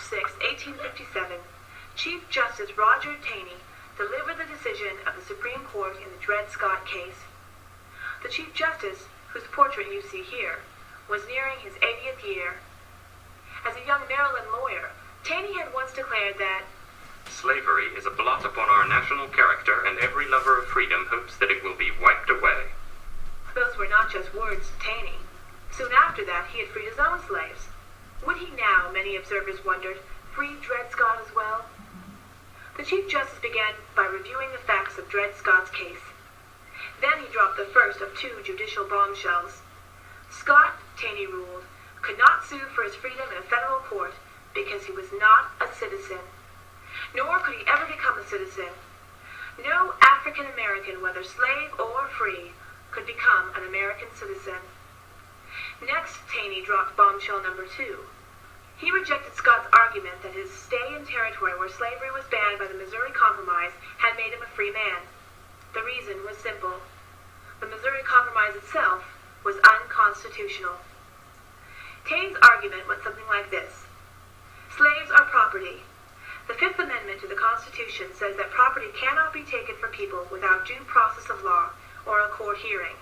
6, 1857, Chief Justice Roger Taney delivered the decision of the Supreme Court in the Dred Scott case. The Chief Justice, whose portrait you see here, was nearing his 80th year. As a young Maryland lawyer, Taney had once declared that slavery is a blot upon our national character, and every lover of freedom hopes that it will be wiped away. those were not just words to Taney. Soon after that, he had freed his own slaves. Would he now, many observers wondered, free Dred Scott as well? The Chief Justice began by reviewing the facts of Dred Scott's case. Then he dropped the first of two judicial bombshells. Scott, Taney ruled, could not sue for his freedom in a federal court because he was not a citizen. Nor could he ever become a citizen. No African American, whether slave or free, could become an American citizen. Next, Taney dropped bombshell number 2. He rejected Scott's argument that his stay in territory where slavery was banned by the Missouri Compromise had made him a free man. The reason was simple. The Missouri Compromise itself was unconstitutional. Taney's argument went something like this. Slaves are property. The Fifth Amendment to the Constitution says that property cannot be taken from people without due process of law or a court hearing.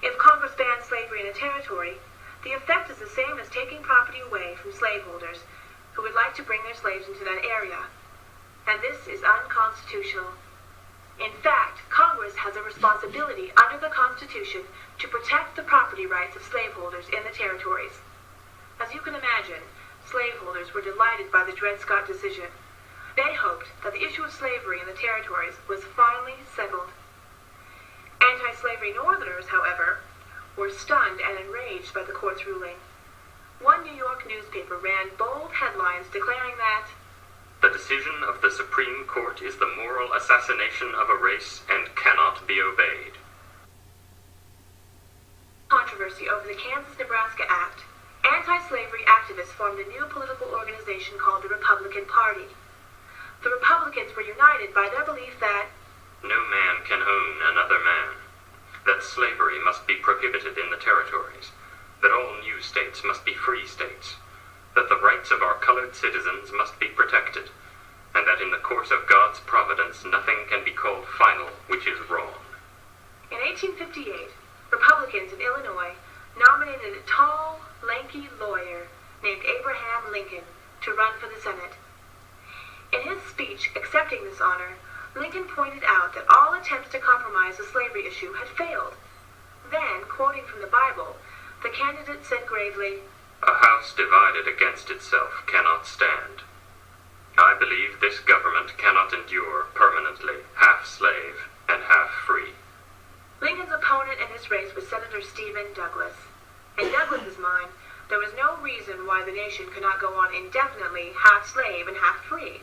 If Congress banned slavery in a territory, the effect is the same as taking property away from slaveholders who would like to bring their slaves into that area. And this is unconstitutional. In fact, Congress has a responsibility under the Constitution to protect the property rights of slaveholders in the territories. As you can imagine, slaveholders were delighted by the Dred Scott decision. They hoped that the issue of slavery in the territories was finally settled. Anti-slavery Northerners, however, were stunned and enraged by the court's ruling. One New York newspaper ran bold headlines declaring that the decision of the Supreme Court is the moral assassination of a race and cannot be obeyed. Controversy over the Kansas-Nebraska Act. Anti-slavery activists formed a new political organization called the Republican Party. The Republicans were united by their belief that no man can own another man, that slavery must be prohibited in the territories, that all new states must be free states, that the rights of our colored citizens must be protected, and that in the course of God's providence nothing can be called final which is wrong. In 1858, Republicans in Illinois nominated a tall, lanky lawyer named Abraham Lincoln to run for the Senate. In his speech accepting this honor, Lincoln pointed out that all attempts to compromise the slavery issue had failed. Then, quoting from the Bible, the candidate said gravely, "A house divided against itself cannot stand. I believe this government cannot endure permanently half slave and half free." Lincoln's opponent in this race was Senator Stephen Douglas. In Douglas's mind, there was no reason why the nation could not go on indefinitely half slave and half free.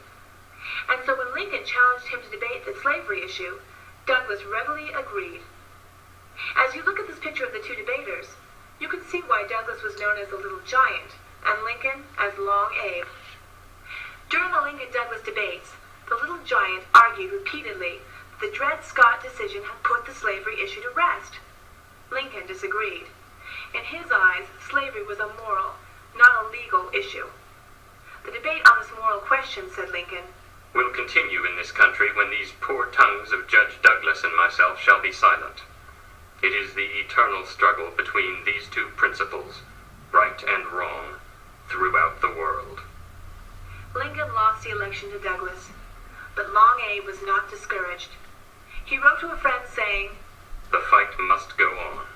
And so when Lincoln challenged him to debate the slavery issue, Douglas readily agreed. As you look at this picture of the two debaters, you can see why Douglas was known as the Little Giant and Lincoln as Long Abe. During the Lincoln-Douglas debates, the Little Giant argued repeatedly that the Dred Scott decision had put the slavery issue to rest. Lincoln disagreed. In his eyes, slavery was a moral, not a legal issue. The debate on this moral question, said Lincoln, will continue in this country when these poor tongues of Judge Douglas and myself shall be silent. It is the eternal struggle between these two principles, right and wrong, throughout the world. Lincoln lost the election to Douglas, but Long Abe was not discouraged. He wrote to a friend saying, "The fight must go on.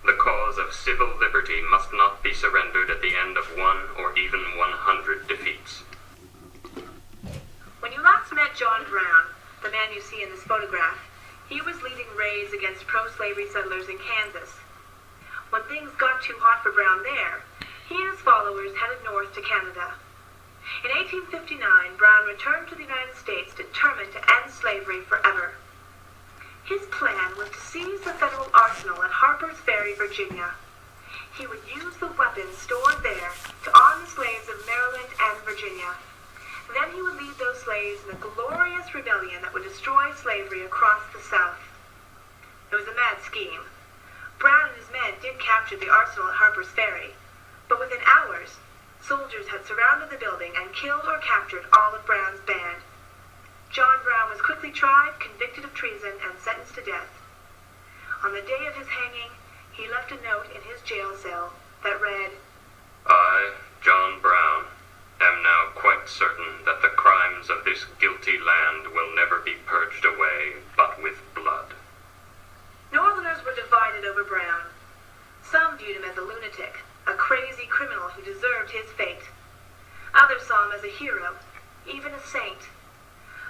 The cause of civil liberty must not be surrendered at the end of 1 or even 100 defeats." When you last met John Brown, the man you see in this photograph, he was leading raids against pro-slavery settlers in Kansas. When things got too hot for Brown there, he and his followers headed north to Canada. In 1859, Brown returned to the United States determined to end slavery forever. His plan was to seize the federal arsenal at Harper's Ferry, Virginia. He would use the weapons stored there to arm the slaves of Maryland and Virginia. Then he would lead those slaves in a glorious rebellion that would destroy slavery across the South. It was a mad scheme. Brown and his men did capture the arsenal at Harper's Ferry, but within hours, soldiers had surrounded the building and killed or captured all of Brown's band. John Brown was quickly tried, convicted of treason, and sentenced to death. On the day of his hanging, he left a note in his jail cell that read, I, John Brown, am now quite certain that the crimes of this guilty land will never be purged away but with blood. Northerners were divided over Brown. Some viewed him as a lunatic, a crazy criminal who deserved his fate. Others saw him as a hero, even a saint.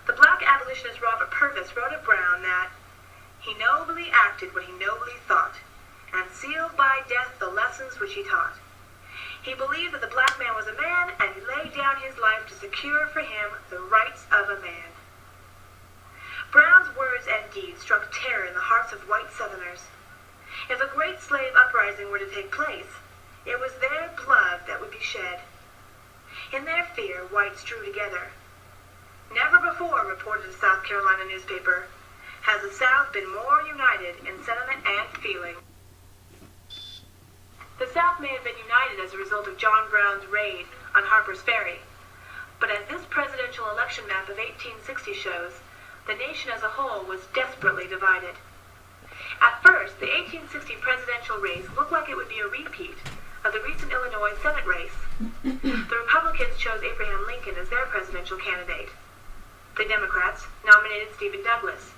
The black abolitionist Robert Purvis wrote of Brown that he nobly acted what he nobly thought, and sealed by death the lessons which he taught. He believed that the black man was a man, and he laid down his life to secure for him the rights of a man. Brown's words and deeds struck terror in the hearts of white Southerners. If a great slave uprising were to take place, it was their blood that would be shed. In their fear, whites drew together. Never before, reported a South Carolina newspaper, has the South been more united in sentiment and feeling. The South may have been united as a result of John Brown's raid on Harper's Ferry, but as this presidential election map of 1860 shows, the nation as a whole was desperately divided. At first, the 1860 presidential race looked like it would be a repeat of the recent Illinois Senate race. The Republicans chose Abraham Lincoln as their presidential candidate. The Democrats nominated Stephen Douglas.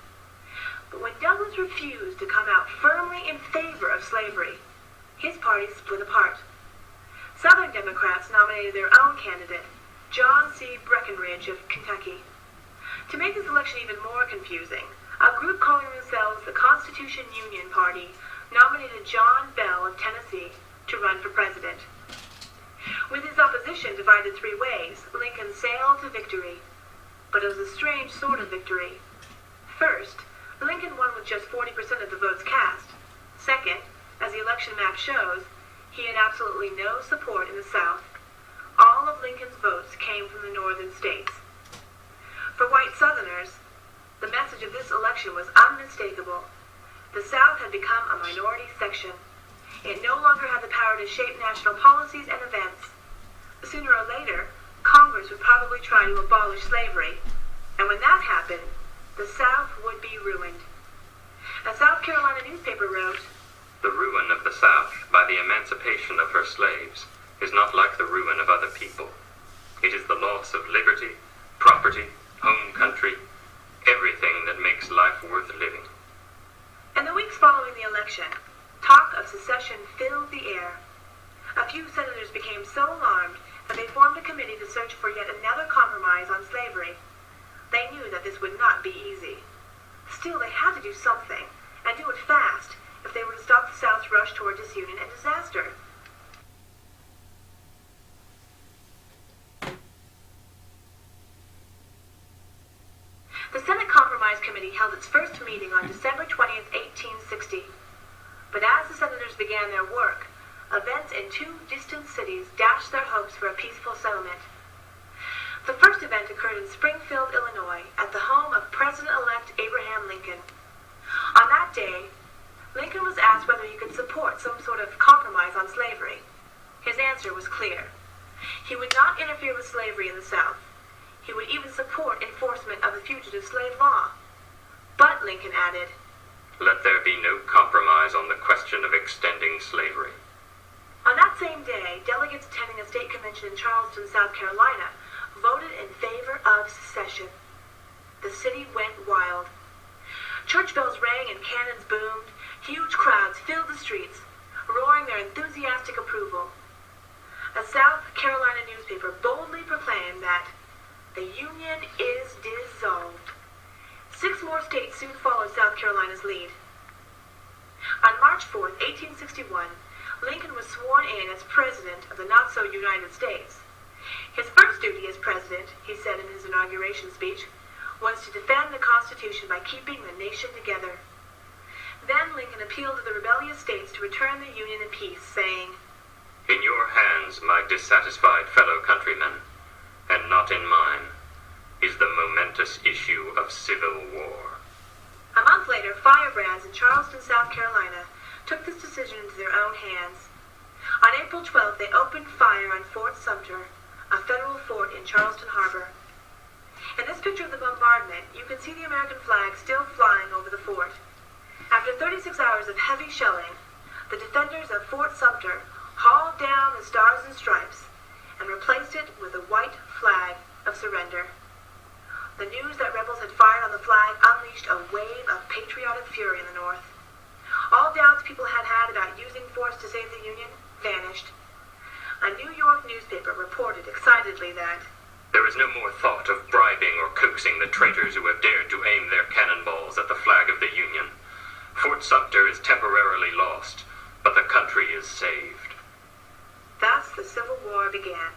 But when Douglas refused to come out firmly in favor of slavery, his party split apart. Southern Democrats nominated their own candidate, John C. Breckinridge of Kentucky. To make this election even more confusing, a group calling themselves the Constitution Union Party nominated John Bell of Tennessee to run for president. With his opposition divided three ways, Lincoln sailed to victory. But it was a strange sort of victory. First, Lincoln won with just 40% of the votes cast. Second, as the election map shows, he had absolutely no support in the South. All of Lincoln's votes came from the northern states. For white Southerners, the message of this election was unmistakable. The South had become a minority section. It no longer had the power to shape national policies and events. Sooner or later, Congress would probably try to abolish slavery, and when that happened, the South would be ruined. A South Carolina newspaper wrote, The ruin of the South by the emancipation of her slaves is not like the ruin of other people. It is the loss of liberty, property, home country, everything that makes life worth living. In the weeks following the election, talk of secession filled the air. A few senators became so alarmed that they formed a committee to search for yet another compromise on slavery. They knew that this would not be easy. Still, they had to do something, and do it fast, if they were to stop the South's rush toward disunion and disaster. The Senate Compromise Committee held its first meeting on December 20th, 1860. But as the senators began their work, events in two distant cities dashed their hopes for a peaceful settlement. The first event occurred in Springfield, Illinois, at the home of President-elect Abraham Lincoln. On that day, Lincoln was asked whether he could support some sort of compromise on slavery. His answer was clear. He would not interfere with slavery in the South. He would even support enforcement of the fugitive slave law. But, Lincoln added, Let there be no compromise on the question of extending slavery. On that same day, delegates attending a state convention in Charleston, South Carolina, voted in favor of secession. The city went wild. Church bells rang and cannons boomed. Huge crowds filled the streets, roaring their enthusiastic approval. A South Carolina newspaper boldly proclaimed that the Union is dissolved. 6 more states soon followed South Carolina's lead. On March 4th, 1861, Lincoln was sworn in as President of the not-so-United States. His first duty as President, he said in his inauguration speech, was to defend the Constitution by keeping the nation together. Then Lincoln appealed to the rebellious states to return the Union in peace, saying, In your hands, my dissatisfied fellow countrymen, and not in mine, is the momentous issue of civil war. A month later, firebrands in Charleston, South Carolina, took this decision into their own hands. On April 12th, they opened fire on Fort Sumter, a federal fort in Charleston Harbor. In this picture of the bombardment, you can see the American flag still flying over the fort. After 36 hours of heavy shelling, the defenders of Fort Sumter hauled down the Stars and Stripes and replaced it with a white flag of surrender. The news that rebels had fired on the flag unleashed a wave of patriotic fury in the North. All doubts people had had about using force to save the Union vanished. A New York newspaper reported excitedly that there is no more thought of bribing or coaxing the traitors who have dared to aim their cannonballs at the flag of the Union. Fort Sumter is temporarily lost, but the country is saved. Thus the Civil War began.